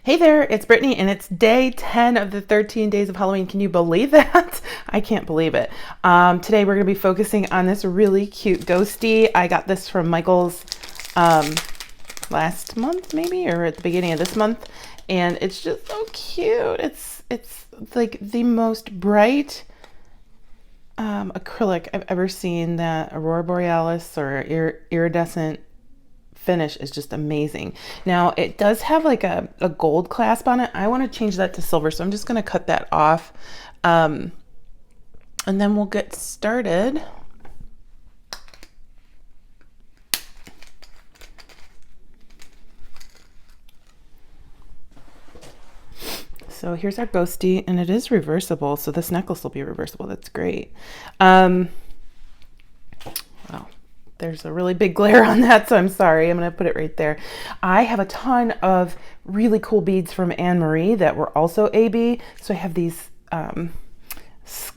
Hey there, it's Brittany, and it's day 10 of the 13 days of Halloween. Can you believe that? I can't believe it. Today we're going to be focusing on this really cute ghosty. I got this from Michael's last month, maybe, or at the beginning of this month, and it's just so cute. It's like the most bright acrylic I've ever seen. That Aurora Borealis or iridescent finish is just amazing. Now it does have like a gold clasp on it. I want to change that to silver, so I'm just going to cut that off, and then we'll get started. So here's our ghosty, and it is reversible, so this necklace will be reversible. That's great. Wow, there's a really big glare on that, so I'm sorry. I'm going to put it right there. I have a ton of really cool beads from Anne Marie that were also AB. So I have these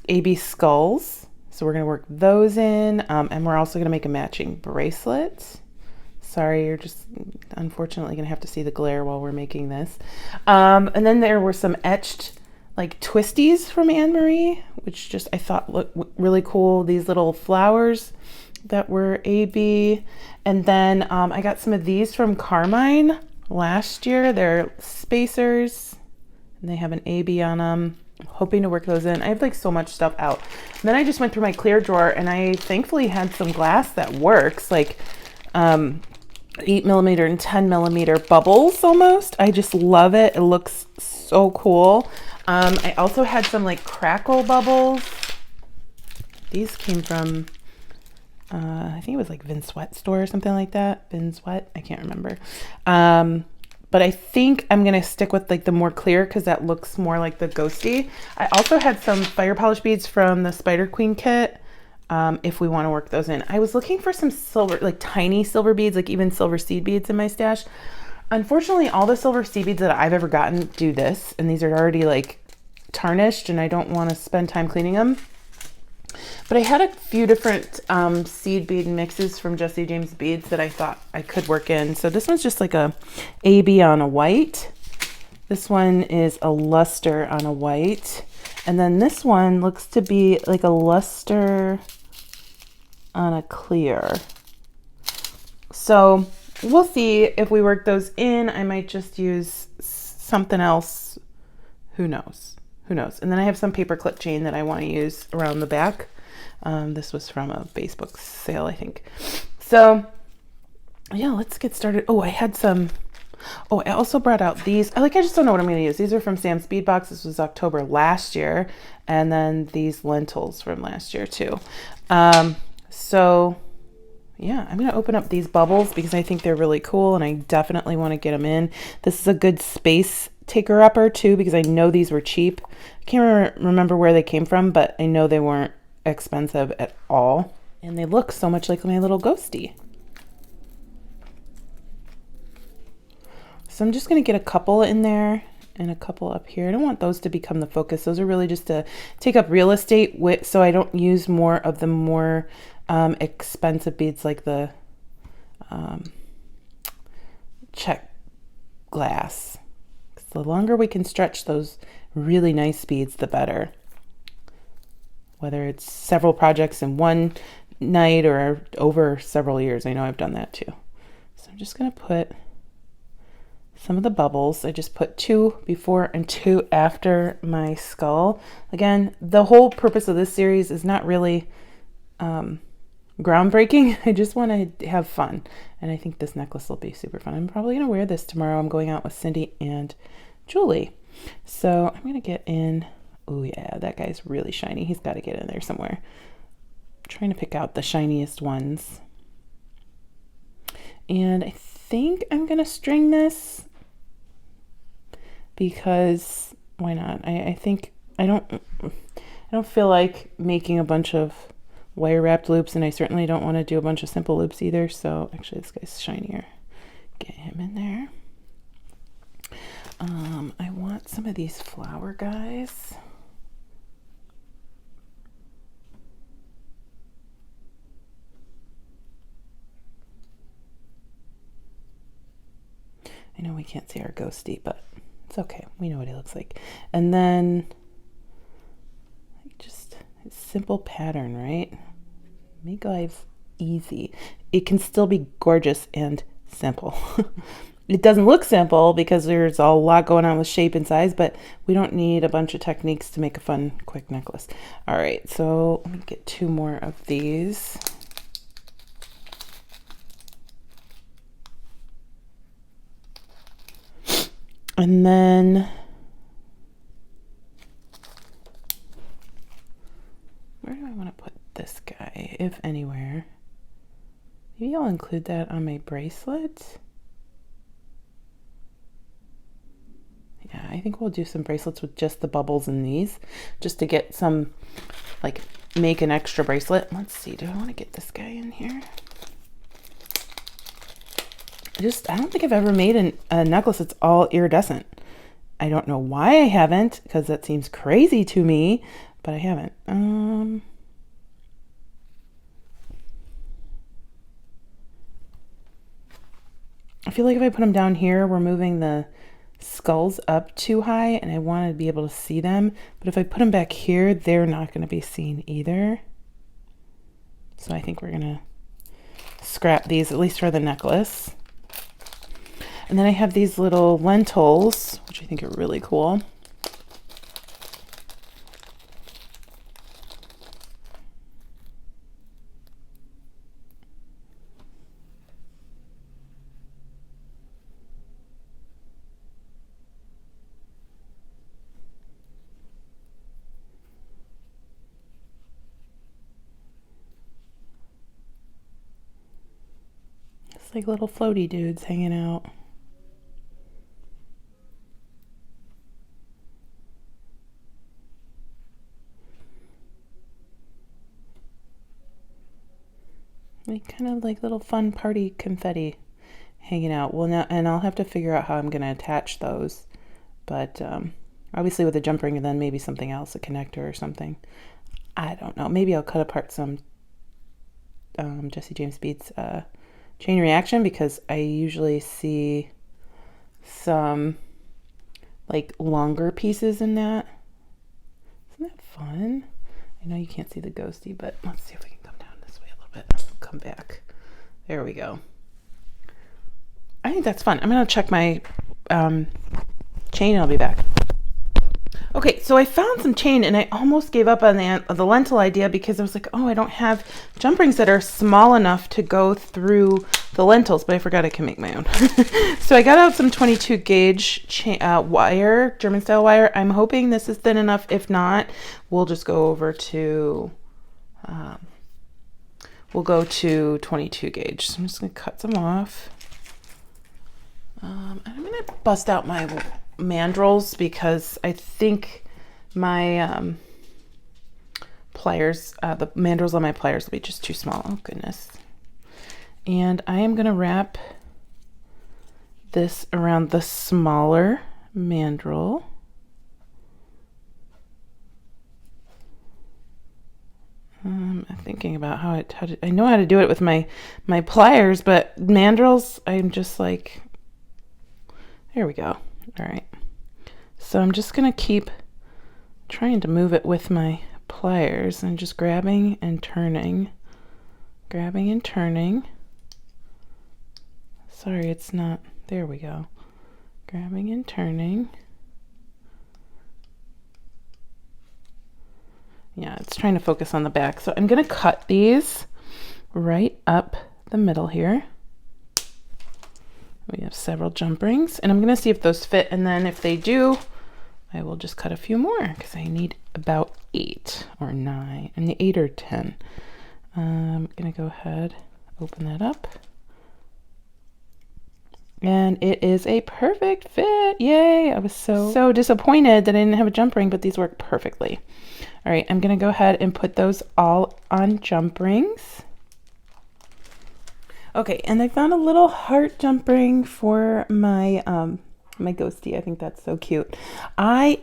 AB skulls. So we're going to work those in, and we're also going to make a matching bracelet. Sorry, you're just unfortunately going to have to see the glare while we're making this. And then there were some etched like twisties from Anne Marie, which just I thought looked really cool. These little flowers that were AB. And then I got some of these from Carmine last year. They're spacers, and they have an AB on them. I'm hoping to work those in. I have like so much stuff out. And then I just went through my clear drawer, and I thankfully had some glass that works, like 8mm and 10mm bubbles almost. I just love it. It looks so cool. I also had some like crackle bubbles. These came from I think it was like Vin Sweat store or something like that. Vin Sweat, I can't remember. But I think I'm gonna stick with like the more clear because that looks more like the ghosty. I also had some fire polish beads from the Spider Queen kit. If we want to work those in. I was looking for some silver, like tiny silver beads, like even silver seed beads in my stash. Unfortunately, all the silver seed beads that I've ever gotten do this, and these are already like tarnished, and I don't want to spend time cleaning them. But I had a few different seed bead mixes from Jesse James Beads that I thought I could work in. So this one's just like a AB on a white. This one is a luster on a white. And then this one looks to be like a luster on a clear. So we'll see if we work those in. I might just use something else. Who knows? Who knows? And then I have some paper clip chain that I want to use around the back. This was from a Facebook sale, I think. So yeah, let's get started. Oh, I had some. Oh, I also brought out these. I just don't know what I'm going to use. These are from Sam's Bead Box. This was October last year. And then these lentils from last year too. So yeah, I'm going to open up these bubbles because I think they're really cool and I definitely want to get them in. This is a good space taker upper too because I know these were cheap. I can't remember where they came from, but I know they weren't expensive at all. And they look so much like my little ghosty. So I'm just going to get a couple in there and a couple up here. I don't want those to become the focus. Those are really just to take up real estate so I don't use more of the more expensive beads like the check glass. The longer we can stretch those really nice beads, the better. Whether it's several projects in one night or over several years. I know I've done that too. So I'm just going to put some of the bubbles. I just put 2 before and 2 after my skull. Again, the whole purpose of this series is not really groundbreaking. I just want to have fun. And I think this necklace will be super fun. I'm probably going to wear this tomorrow. I'm going out with Cindy and Julie. So I'm going to get in. Oh yeah, that guy's really shiny. He's got to get in there somewhere. I'm trying to pick out the shiniest ones. And I think I'm going to string this because why not? I think I don't feel like making a bunch of wire wrapped loops, and I certainly don't want to do a bunch of simple loops either. So actually this guy's shinier. Get him in there. I want some of these flower guys. I know we can't see our ghosty, but It's okay. We know what he looks like. And then just a simple pattern, right? Make life easy. It can still be gorgeous and simple. It doesn't look simple because there's a lot going on with shape and size, but we don't need a bunch of techniques to make a fun, quick necklace. All right, so let me get 2 more of these. And then where do I want to put this guy, if anywhere? Maybe I'll include that on my bracelet. Yeah, I think we'll do some bracelets with just the bubbles in these, just to get some, like, make an extra bracelet. Let's see, do I want to get this guy in here? I don't think I've ever made a necklace that's all iridescent. I don't know why I haven't, because that seems crazy to me, but I haven't. I feel like if I put them down here, we're moving the skulls up too high, and I want to be able to see them. But if I put them back here, they're not going to be seen either. So I think we're going to scrap these, at least for the necklace. And then I have these little lentils, which I think are really cool. It's like little floaty dudes hanging out. Like kind of like little fun party confetti hanging out. Well, now, and I'll have to figure out how I'm going to attach those. But obviously with a jump ring and then maybe something else, a connector or something. I don't know. Maybe I'll cut apart some Jesse James Bead's chain reaction, because I usually see some like longer pieces in that. Isn't that fun? I know you can't see the ghosty, but let's see if we can come down this way a little bit. Come back. There we go. I think that's fun. I'm going to check my chain and I'll be back. Okay, so I found some chain and I almost gave up on the lentil idea because I was like, oh, I don't have jump rings that are small enough to go through the lentils, but I forgot I can make my own. So I got out some 22 gauge wire, German style wire. I'm hoping this is thin enough. If not, we'll just go over to, we'll go to 22 gauge. So I'm just gonna cut some off. I'm gonna bust out my mandrels because I think my pliers, the mandrels on my pliers will be just too small. Oh goodness. And I am going to wrap this around the smaller mandrel. I'm thinking about how to, I know how to do it with my pliers, but mandrels, I'm just like, there we go. All right. So I'm just going to keep trying to move it with my pliers and just grabbing and turning. Grabbing and turning. Sorry, it's not. There we go. Grabbing and turning. Yeah, it's trying to focus on the back. So I'm going to cut these right up the middle here. We have several jump rings, and I'm going to see if those fit, and then if they do, I will just cut a few more because I need about 8 or 9, and 8 or 10. I'm going to go ahead, open that up, and it is a perfect fit. Yay! I was so disappointed that I didn't have a jump ring, but these work perfectly. All right, I'm going to go ahead and put those all on jump rings. Okay, and I found a little heart jump ring for my my ghosty. I think that's so cute. I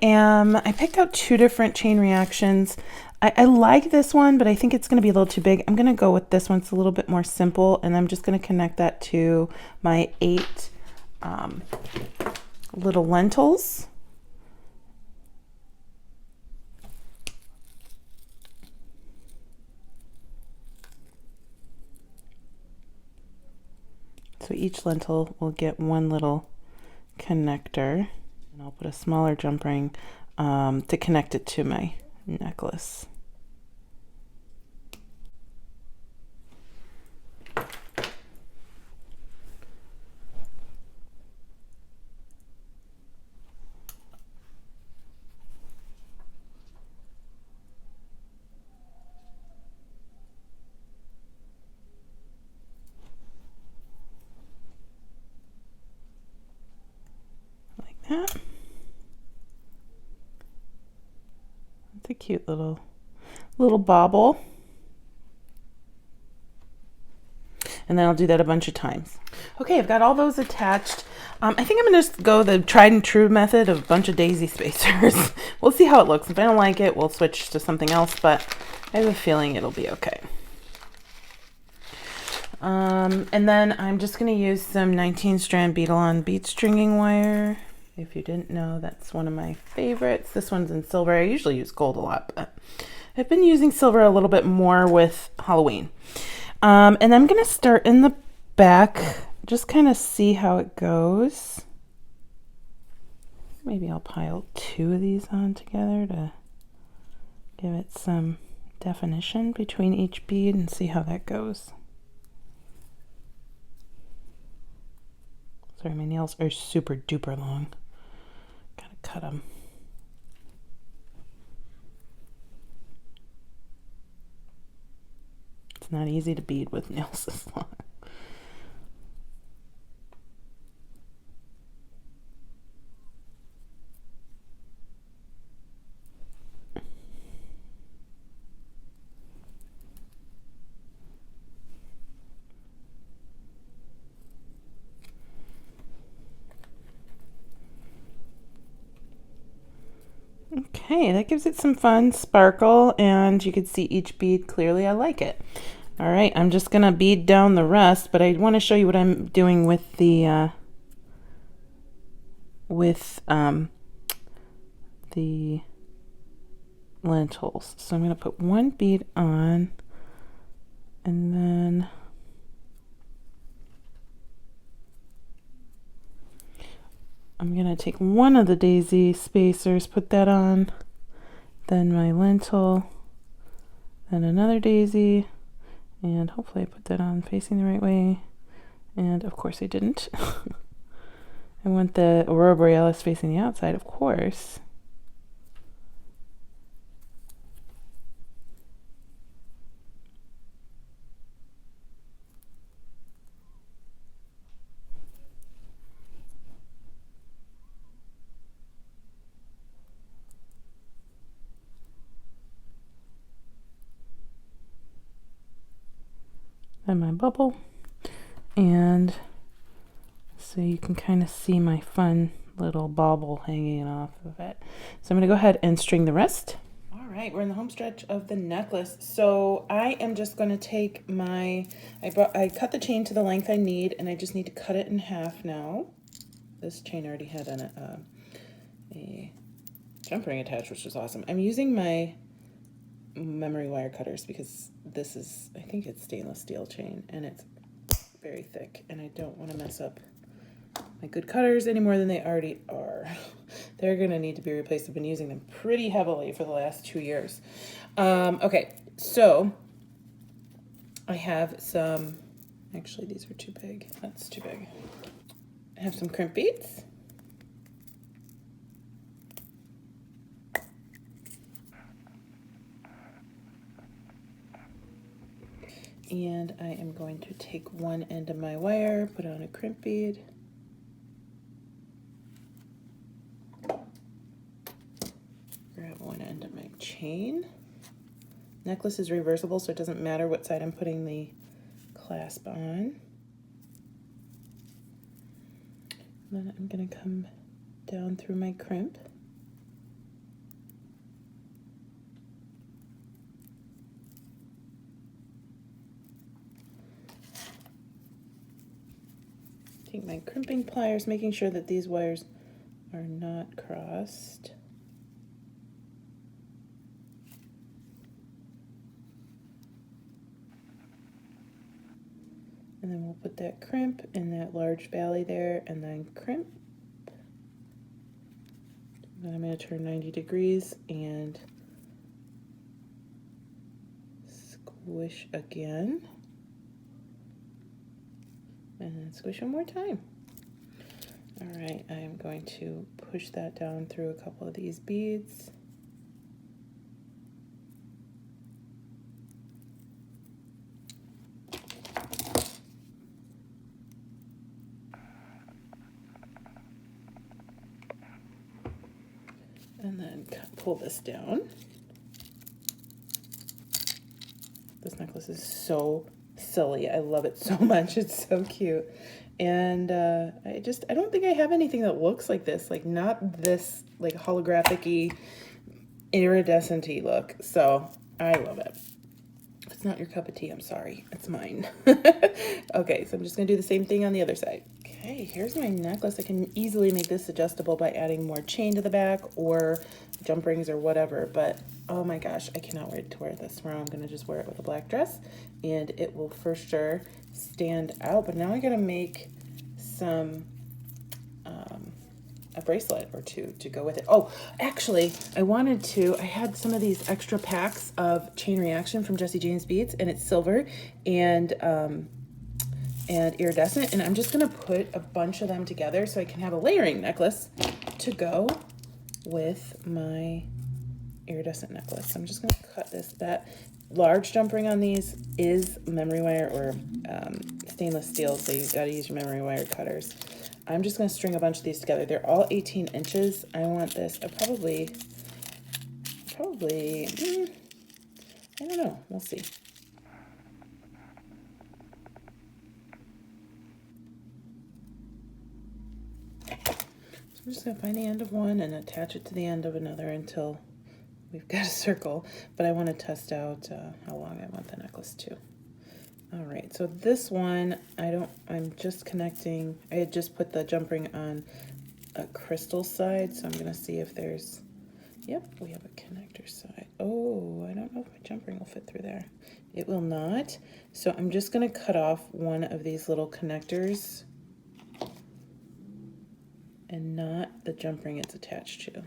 picked out 2 different chain reactions. I like this one, but I think it's going to be a little too big. I'm going to go with this one. It's a little bit more simple, and I'm just going to connect that to my 8 little lentils. So each lentil will get one little connector, and I'll put a smaller jump ring to connect it to my necklace. That's a cute little bauble. And then I'll do that a bunch of times. Okay, I've got all those attached. I think I'm gonna just go the tried and true method of a bunch of daisy spacers. We'll see how it looks. If I don't like it, we'll switch to something else, but I have a feeling it'll be okay. And then I'm just gonna use some 19 strand Bead-on bead stringing wire. If you didn't know, that's one of my favorites. This one's in silver. I usually use gold a lot, but I've been using silver a little bit more with Halloween. And I'm going to start in the back, just kind of see how it goes. Maybe I'll pile 2 of these on together to give it some definition between each bead and see how that goes. Sorry, my nails are super duper long. Gotta cut them. It's not easy to bead with nails this long. Okay, that gives it some fun sparkle, and you can see each bead clearly. I like it. All right, I'm just gonna bead down the rest, but I want to show you what I'm doing with the lentils. So I'm gonna put 1 bead on, and then I'm gonna take one of the daisy spacers, put that on, then my lentil, then another daisy, and hopefully I put that on facing the right way. And of course I didn't. I want the Aurora Borealis facing the outside, of course. Then my bubble, and so you can kind of see my fun little bauble hanging off of it. So I'm going to go ahead and string the rest. All right, we're in the home stretch of the necklace. So I am just going to take my, I cut the chain to the length I need, and I just need to cut it in half now. This chain already had a jump ring attached, which is awesome. I'm using my memory wire cutters because this is, I think it's stainless steel chain, and it's very thick, and I don't want to mess up my good cutters any more than they already are. They're going to need to be replaced. I've been using them pretty heavily for the last 2 years. Okay, so I have some, actually these were too big. That's too big. I have some crimp beads. And I am going to take one end of my wire, put on a crimp bead. Grab one end of my chain. Necklace is reversible, so it doesn't matter what side I'm putting the clasp on. Then I'm going to come down through my crimp. Take my crimping pliers, making sure that these wires are not crossed. And then we'll put that crimp in that large valley there, and then crimp. Then I'm going to turn 90 degrees and squish again. And then squish one more time. All right, I am going to push that down through a couple of these beads. And then pull this down. This necklace is so silly. I love it so much. It's so cute. And I don't think I have anything that looks like this, like not this like holographic-y, iridescent-y look. So I love it. If it's not your cup of tea, I'm sorry. It's mine. Okay, so I'm just gonna do the same thing on the other side. Okay, here's my necklace. I can easily make this adjustable by adding more chain to the back or jump rings or whatever, but oh my gosh, I cannot wait to wear this tomorrow. I'm gonna just wear it with a black dress and it will for sure stand out. But now I gotta make some a bracelet or two to go with it. Oh, actually, I had some of these extra packs of Chain Reaction from Jessie Jane's Beads, and it's silver and iridescent, and I'm just gonna put a bunch of them together so I can have a layering necklace to go with my iridescent necklace. So I'm just gonna cut this. That large jump ring on these is memory wire or stainless steel, so you gotta use your memory wire cutters. I'm just gonna string a bunch of these together. They're all 18 inches. I want this, probably, I don't know, we'll see. I'm just gonna find the end of one and attach it to the end of another until we've got a circle, but I want to test out how long I want the necklace to. All right, so this one, I'm just connecting, I had just put the jump ring on a crystal side, so I'm gonna see if there's, yep, we have a connector side. Oh, I don't know if my jump ring will fit through there. It will not, so I'm just gonna cut off one of these little connectors and not the jump ring it's attached to.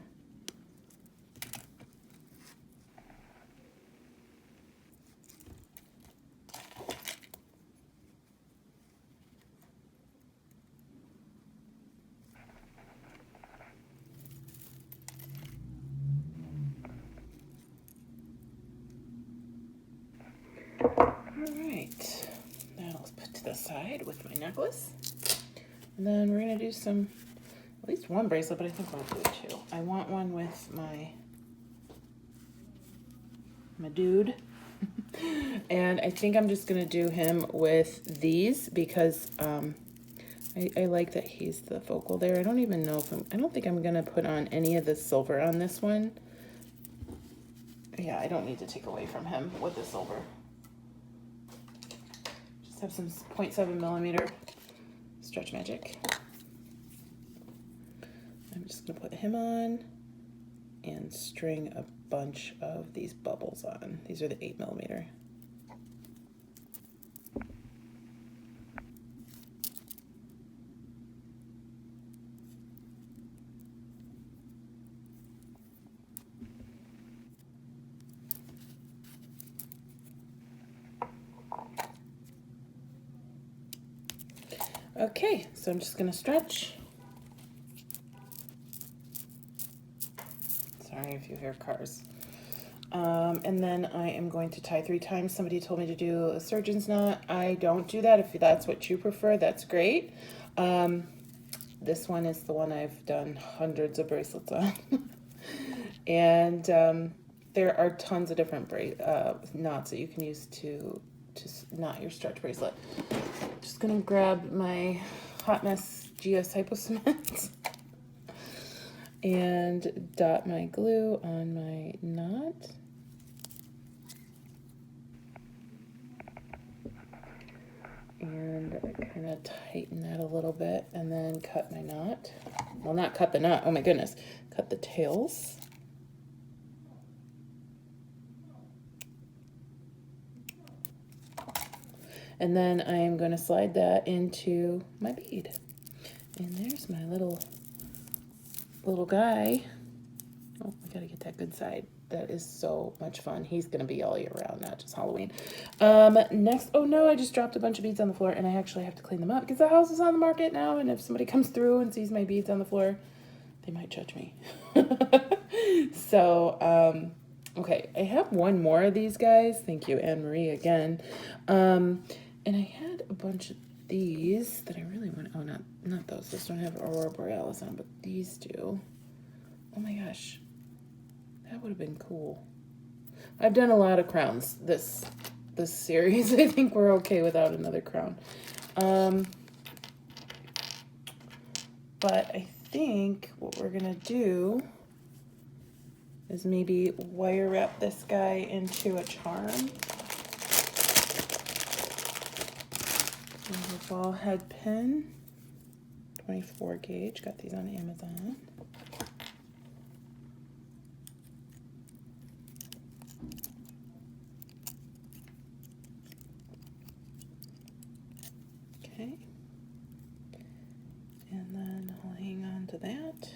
Alright, that'll put to the side with my necklace. And then we're gonna do at least one bracelet, but I think I'll do two. I want one with my dude. And I think I'm just gonna do him with these because I like that he's the focal there. I don't even know if I don't think I'm gonna put on any of the silver on this one. Yeah, I don't need to take away from him with the silver. Just have some 0.7 millimeter stretch magic. I'm just gonna put him on and string a bunch of these bubbles on. These are the 8 millimeter. Okay, so I'm just gonna stretch. Sorry if you hear cars. And then I am going to tie 3 times. Somebody told me to do a surgeon's knot. I don't do that. If that's what you prefer, that's great. This one is the one I've done hundreds of bracelets on. And there are tons of different knots that you can use to knot your stretch bracelet. Just gonna grab my Hot Mess GS Hypo Cement and dot my glue on my knot. And kind of tighten that a little bit and then cut my knot. well, not cut the knot, oh my goodness, cut the tails. And then I'm going to slide that into my bead. And there's my little guy. Oh, I gotta get that good side. That is so much fun. He's gonna be all year round, not just Halloween. Next, oh no, I just dropped a bunch of beads on the floor and I actually have to clean them up because the house is on the market now, and if somebody comes through and sees my beads on the floor, they might judge me. So, okay, I have one more of these guys. Thank you, Anne-Marie, again. And I had a bunch of these that I really want. Oh, not those. Those don't have Aurora Borealis on, but these do. Oh my gosh, that would have been cool. I've done a lot of crowns this series. I think we're okay without another crown. But I think what we're gonna do is maybe wire wrap this guy into a charm. There's a ball head pin, 24 gauge. Got these on Amazon. Okay, and then I'll hang on to that.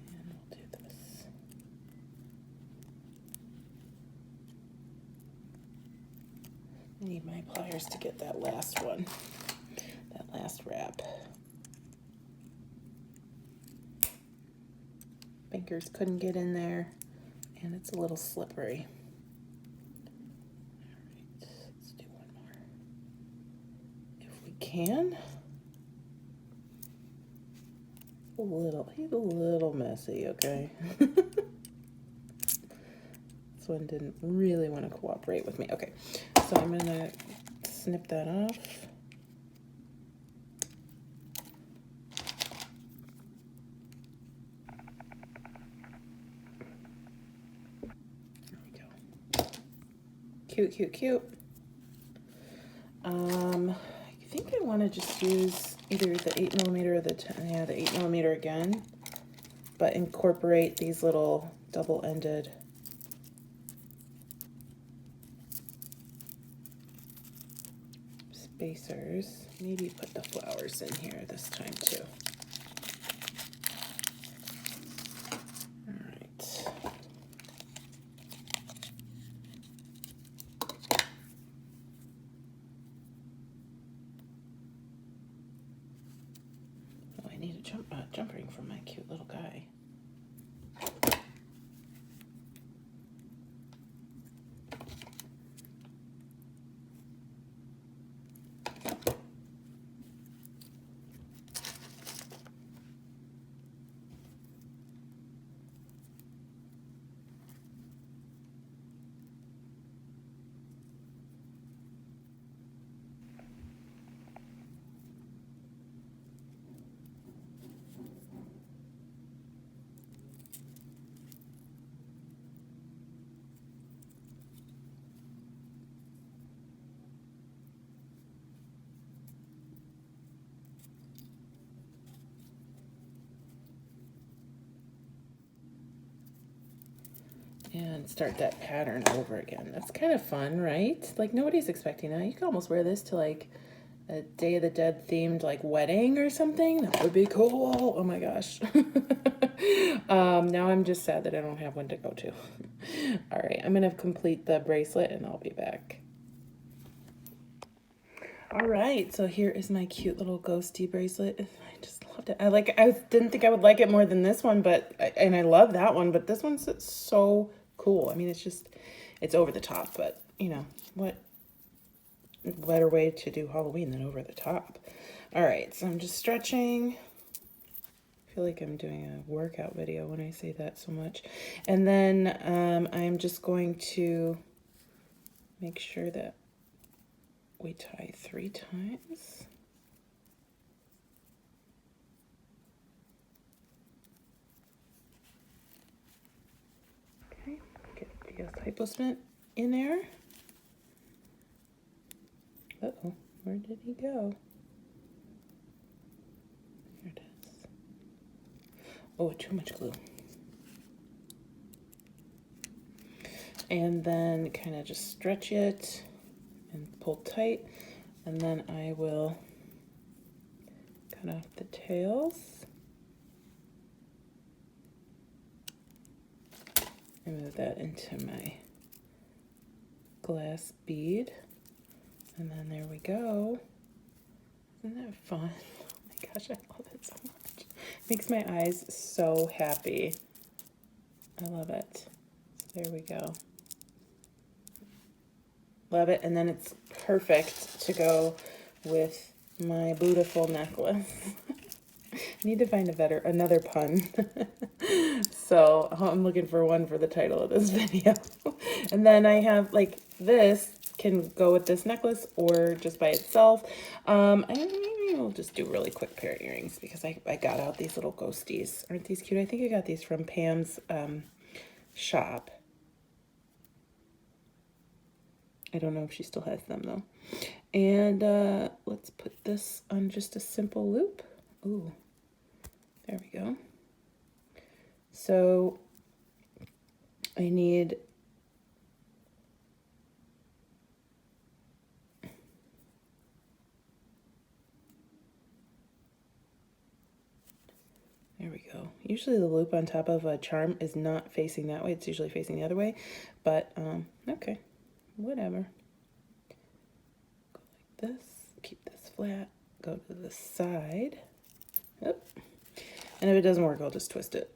And we'll do this. I need my pliers to get that last one, that last wrap. Fingers couldn't get in there, and it's a little slippery. All right, let's do one more if we can. He's a little messy, okay? This one didn't really want to cooperate with me. Okay, so I'm gonna snip that off. Cute, cute, cute. I think I want to just use either the 8mm or the 10, yeah, the 8mm again, but incorporate these little double-ended spacers. Maybe put the flowers in here this time too. All right. I need a jump ring for my cute little guy. And start that pattern over again. That's kind of fun, right? Like, nobody's expecting that. You could almost wear this to like a Day of the Dead themed like wedding or something. That would be cool. Oh my gosh. Now I'm just sad that I don't have one to go to. All right, I'm gonna complete the bracelet and I'll be back. All right, so here is my cute little ghosty bracelet. I just loved it. I didn't think I would like it more than this one, and I love that one, but this one's so cool. I mean, it's over the top, but you know, what better way to do Halloween than over the top? All right, so I'm just stretching. I feel like I'm doing a workout video when I say that so much. And then I'm just going to make sure that we tie 3 times. Okay. the hyposment in there. Uh-oh, where did he go? There it is. Oh, too much glue. And then kind of just stretch it and pull tight. And then I will cut off the tails. And move that into my glass bead. And then there we go. Isn't that fun? Oh my gosh, I love it so much. Makes my eyes so happy. I love it. So there we go. Love it. And then it's perfect to go with my beautiful necklace. I need to find another pun. So I'm looking for one for the title of this video. And then I have like this can go with this necklace or just by itself. And maybe we'll just do a really quick pair of earrings because I got out these little ghosties. Aren't these cute? I think I got these from Pam's shop. I don't know if she still has them though. And let's put this on just a simple loop. Ooh, there we go. So I need there we go. Usually the loop on top of a charm is not facing that way. It's usually facing the other way, but okay, whatever. Go like this, keep this flat, go to the side. Yep. And if it doesn't work, I'll just twist it.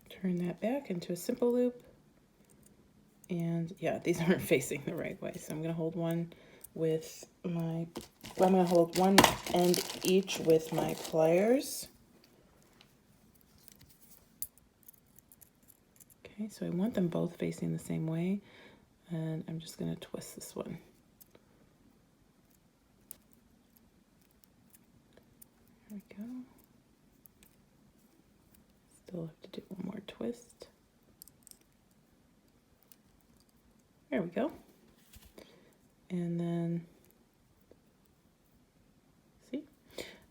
Turn that back into a simple loop. And yeah, these aren't facing the right way. So I'm going to hold one with my, well, I'm going to hold one end each with my pliers. Okay, so I want them both facing the same way. And I'm just going to twist this one. There we go. Still have to do one more twist. There we go. And then, see,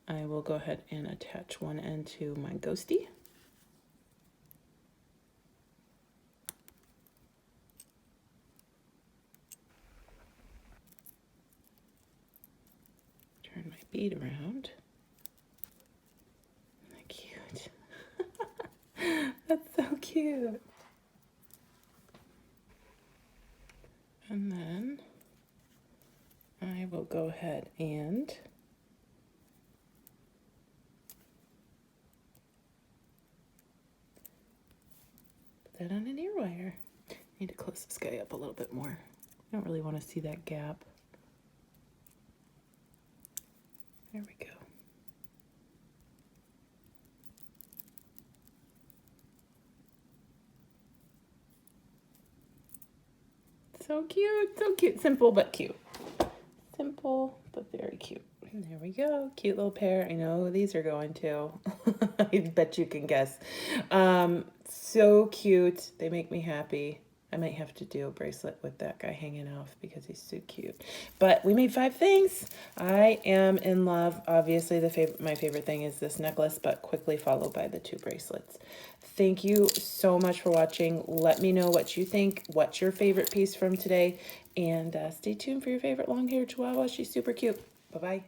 I will go ahead and attach one end to my ghostie. Turn my bead around. Isn't that cute? That's so cute. And then I will go ahead and put that on an ear wire. I need to close this guy up a little bit more. I don't really want to see that gap. There we go. So cute, so cute. Simple but cute. Simple but very cute. And there we go. Cute little pair. I know who these are going to. I bet you can guess. So cute. They make me happy. I might have to do a bracelet with that guy hanging off because he's so cute. But we made 5 things. I am in love. Obviously, my favorite thing is this necklace, but quickly followed by the 2 bracelets. Thank you so much for watching. Let me know what you think. What's your favorite piece from today? And stay tuned for your favorite long-haired chihuahua. She's super cute. Bye-bye.